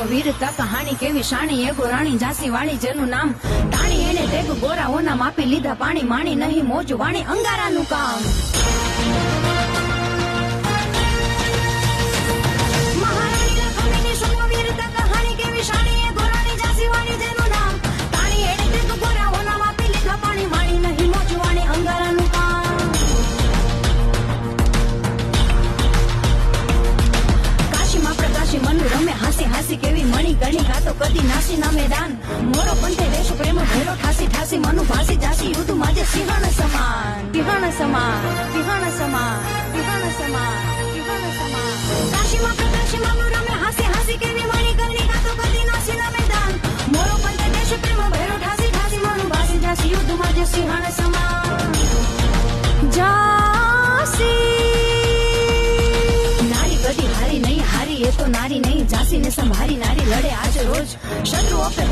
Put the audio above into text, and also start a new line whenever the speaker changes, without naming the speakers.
વીરતા કહાણી કેવી શાણી એ ગોરાણી ઝાંસી વાળી જેનું નામ તાણી એને તેગ ગોરાઓના માપી લીધા પાણી માણી નહીં મોજ વાણી અંગારાનું કામ મહારાણી લખમીની સુનો વીરતા કહાણી કેવી શાણી એ ગોરાણી ઝાંસી વાળી જેનું નામ તાણી એને તેગ ગોરાઓના માપી લીધા પાણી માણી નહીં મોજ વાણી અંગારાનું કામ કાશીમાં પ્રકાશી મનુ રમે હાસી હાસી કેવી મણી ગણી ગાતો કદી નાસી ના મેદાન મોરો પંથે દેશ પ્રેમ ભેરો ઠાસી ઠાસી મનુ ભાસી જાસી યુદ્ધ માજે સિંહણ સમાન સિંહણ સમાન સિંહણ સમાન સિંહણ સમાન સિંહણ સમાન કાશીમાં પ્રકાશી મનુ રમે હાસી હાસી કેવી મણી ગણી ગાતો કદી નાસી ના મેદાન મોરો પંથે દેશ પ્રેમ ભેરો ઠાસી ઠાસી મનુ ભાસી જાસી યુદ્ધ માજે સિંહણ સમાન જાસી કદી હારી નહીં હારી એ તો નારી નહીં ઝાંસી ને સંભારી નારી લડે આજ રોજ શત્રુઓ पे